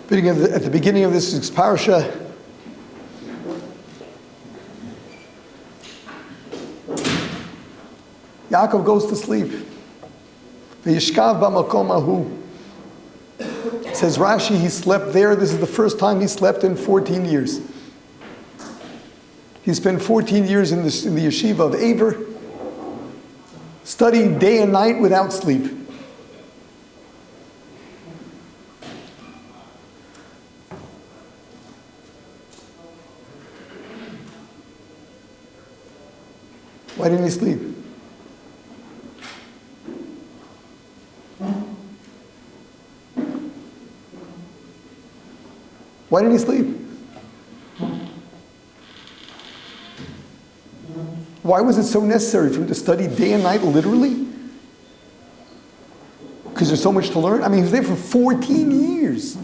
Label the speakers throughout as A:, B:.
A: At the beginning of this week's parsha, Yaakov goes to sleep. V'yishkav b'makom ahu. Says Rashi, he slept there. This is the first time he slept in 14 years. He spent 14 years in the Yeshiva of Aver, studying day and night without sleep. Why didn't he sleep? Why didn't he sleep? Why was it so necessary for him to study day and night literally? Because there's so much to learn? I mean, he was there for 14 years.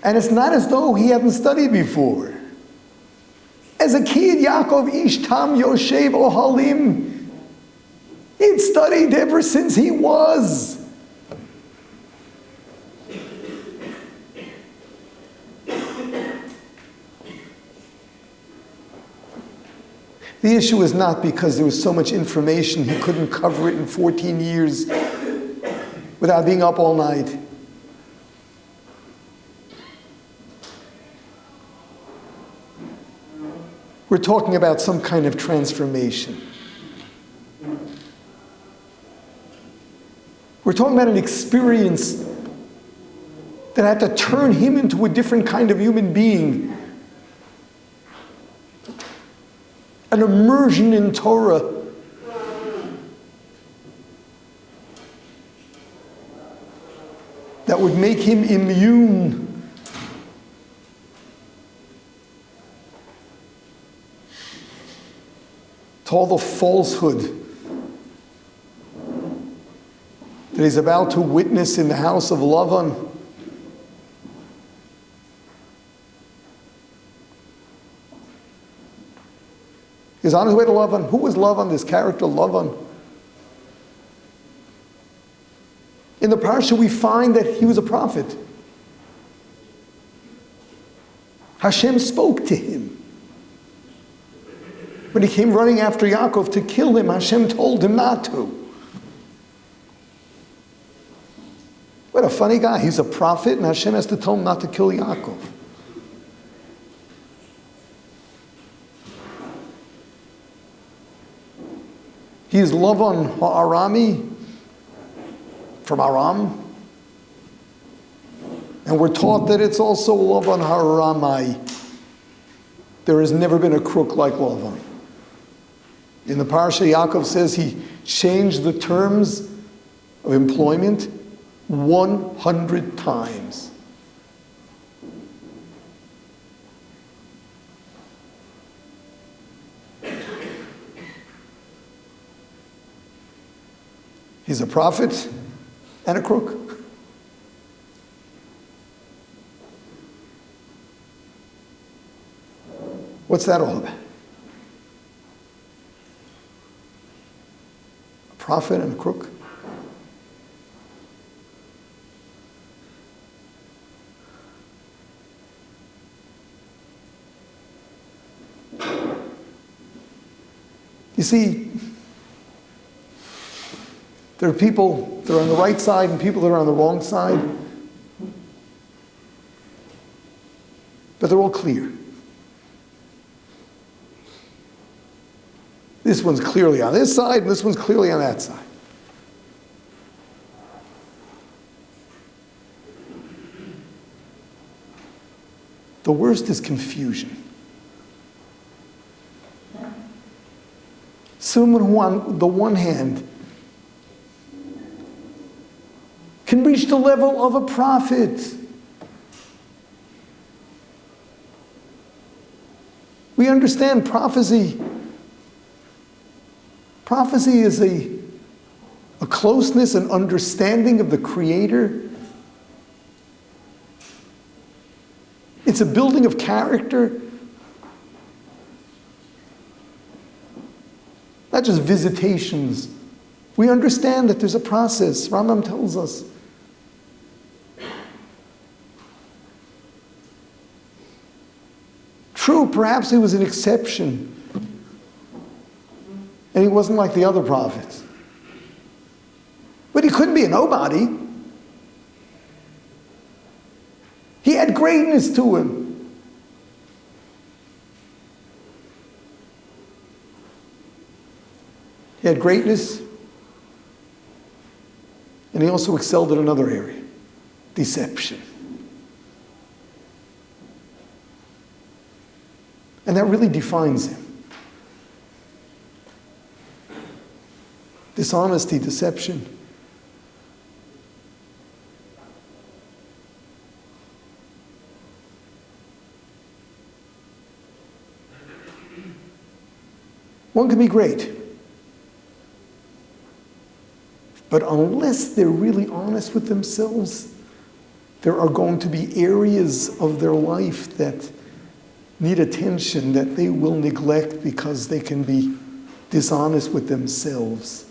A: And it's not as though he hadn't studied before. As a kid, Yaakov Ish Tam Yoshev Ohalim. He'd studied ever since he was. The issue is not because there was so much information he couldn't cover it in 14 years without being up all night. We're talking about some kind of transformation. We're talking about an experience that had to turn him into a different kind of human being. An immersion in Torah. That would make him immune to all the falsehood that he's about to witness in the house of Lavan. He's on his way to Lavan. Who was Lavan, this character Lavan? In the parsha we find that he was a prophet. Hashem spoke to him. When he came running after Yaakov to kill him, Hashem told him not to. What a funny guy. He's a prophet and Hashem has to tell him not to kill Yaakov. He is Lavan Ha'arami from Aram. And we're taught that it's also Lavan Ha'aramai. There has never been a crook like Lavan. In the parsha, Yaakov says he changed the terms of employment 100 times. He's a prophet and a crook. What's that all about? A prophet and a crook? You see, there are people that are on the right side and people that are on the wrong side. But they're all clear. This one's clearly on this side, and this one's clearly on that side. The worst is confusion. Someone who on the one hand can reach the level of a prophet. We understand prophecy. Prophecy is a closeness and understanding of the Creator. It's a building of character. Not just visitations We understand that there's a process. Rambam tells us. True, perhaps he was an exception. And he wasn't like the other prophets. But he couldn't be a nobody. He had greatness to him. He had greatness, and he also excelled in another area, deception. And that really defines him. Dishonesty, deception. One can be great, but unless they're really honest with themselves, there are going to be areas of their life that need attention that they will neglect because they can be dishonest with themselves.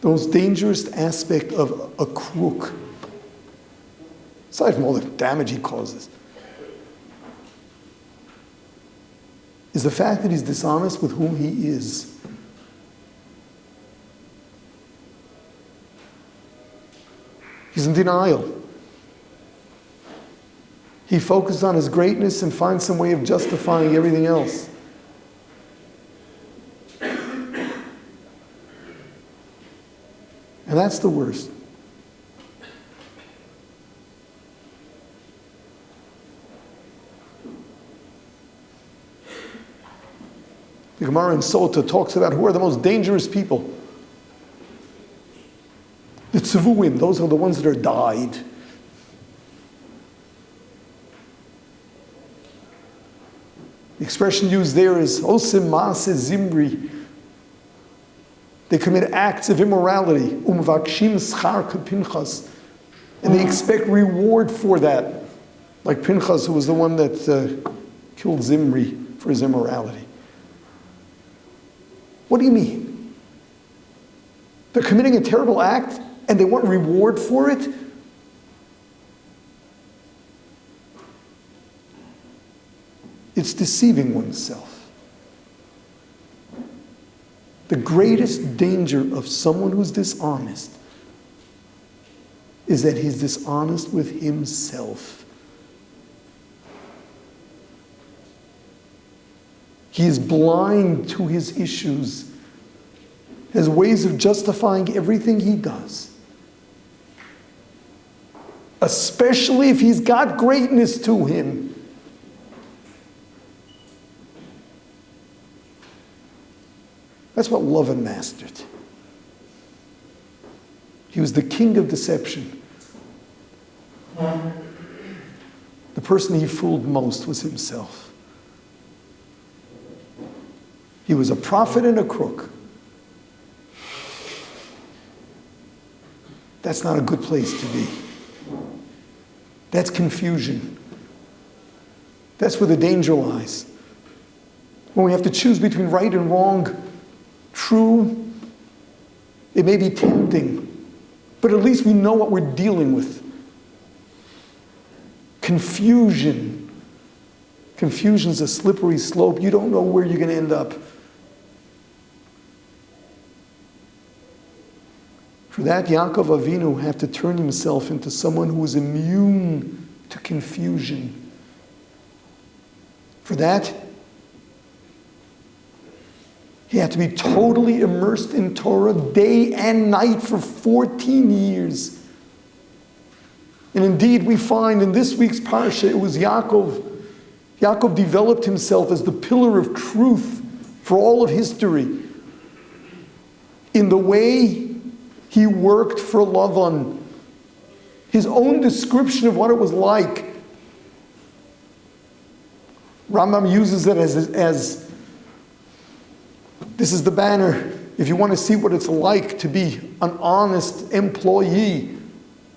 A: The most dangerous aspect of a crook, aside from all the damage he causes, is the fact that he's dishonest with whom he is. He's in denial. He focuses on his greatness and finds some way of justifying everything else. And that's the worst. The Gemara in Sota talks about who are the most dangerous people. The tzevuim, those are the ones that are dyed. The expression used there is osim maase zimri. They commit acts of immorality, umvakshim schar k'Pinchas, and they expect reward for that, like Pinchas, who was the one that killed Zimri for his immorality. What do you mean? They're committing a terrible act and they want reward for it? It's deceiving oneself. The greatest danger of someone who's dishonest is that he's dishonest with himself. He is blind to his issues, has ways of justifying everything he does. Especially if he's got greatness to him. That's what Lovin mastered. He was the king of deception. The person he fooled most was himself. He was a prophet and a crook. That's not a good place to be. That's confusion. That's where the danger lies. When we have to choose between right and wrong, true, it may be tempting, but at least we know what we're dealing with. Confusion. Confusion's a slippery slope. You don't know where you're going to end up. For that, Yaakov Avinu had to turn himself into someone who was immune to confusion. For that, he had to be totally immersed in Torah day and night for 14 years. And indeed, we find in this week's parsha, it was Yaakov. Yaakov developed himself as the pillar of truth for all of history. In the way he worked for Lavan, his own description of what it was like. Rambam uses it as this is the banner. If you want to see what it's like to be an honest employee,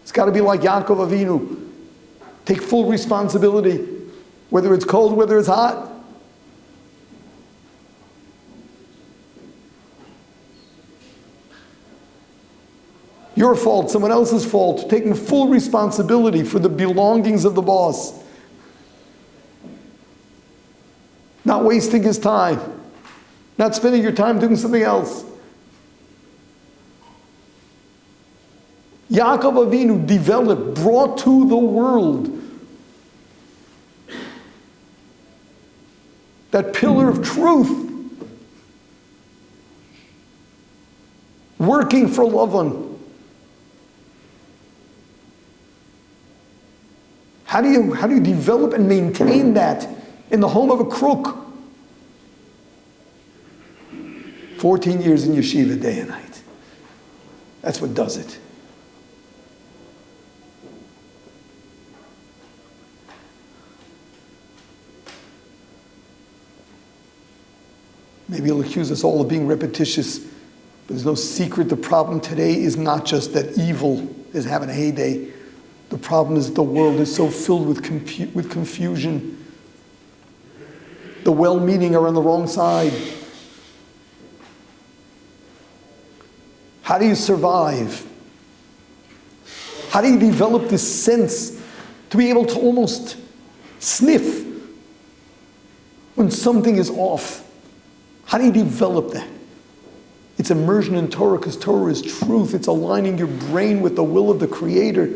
A: it's got to be like Yaakov Avinu. Take full responsibility, whether it's cold, whether it's hot. Your fault, someone else's fault, taking full responsibility for the belongings of the boss. Not wasting his time. Not spending your time doing something else. Yaakov Avinu developed, brought to the world that pillar of truth, working for Lavan. How do you develop and maintain that in the home of a crook? 14 years in yeshiva, day and night. That's what does it. Maybe he'll accuse us all of being repetitious, but there's no secret. The problem today is not just that evil is having a heyday. The problem is the world is so filled with confusion. The well-meaning are on the wrong side. How do you survive? How do you develop this sense to be able to almost sniff when something is off? How do you develop that? It's immersion in Torah, because Torah is truth. It's aligning your brain with the will of the Creator.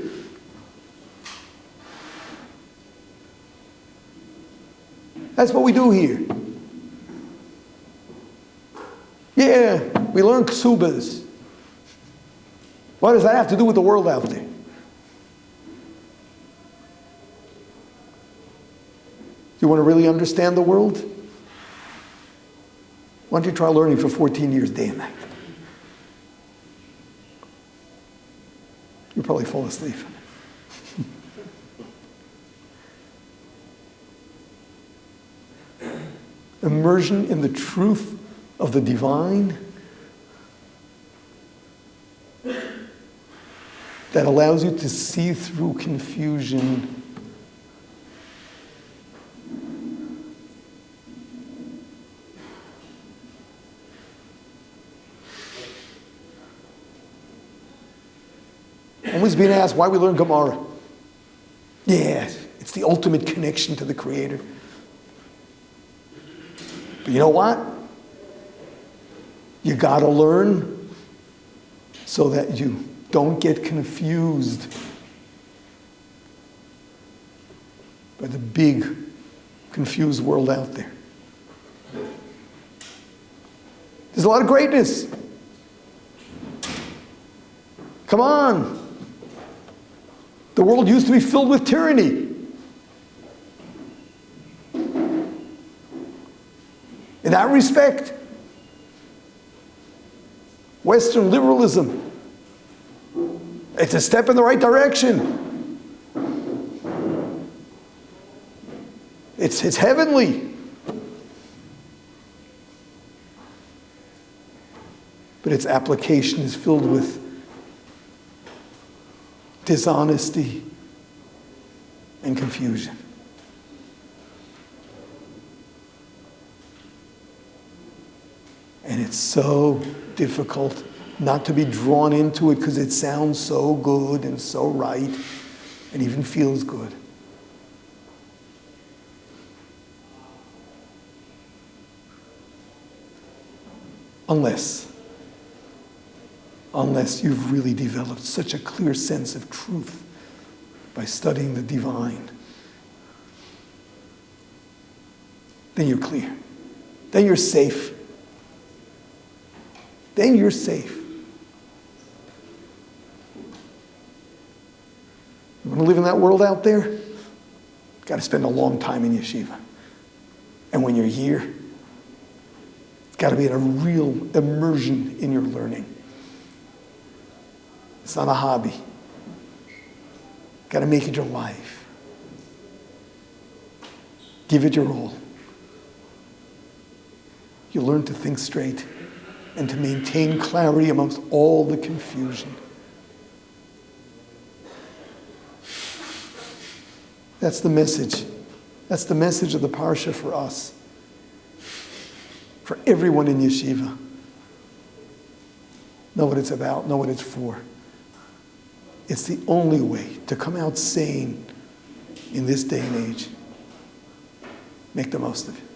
A: That's what we do here. Yeah, we learn ksubas. What does that have to do with the world out there? You want to really understand the world? Why don't you try learning for 14 years, day and night? You'll probably fall asleep. Immersion in the truth of the divine that allows you to see through confusion. Always being asked why we learn Gemara. Yeah, it's the ultimate connection to the Creator. But you know what? You gotta learn so that you don't get confused by the big, confused world out there. There's a lot of greatness. Come on. The world used to be filled with tyranny. In that respect, Western liberalism, it's a step in the right direction. It's heavenly. But its application is filled with dishonesty and confusion. And it's so difficult not to be drawn into it because it sounds so good and so right and even feels good. Unless you've really developed such a clear sense of truth by studying the divine, then you're clear. Then you're safe. Then you're safe. You want to live in that world out there? You've got to spend a long time in yeshiva. And when you're here, it's got to be in a real immersion in your learning. It's not a hobby. Got to make it your life. Give it your all. You learn to think straight and to maintain clarity amongst all the confusion. That's the message. That's the message of the parsha for us. For everyone in yeshiva. Know what it's about, know what it's for. It's the only way to come out sane in this day and age. Make the most of it.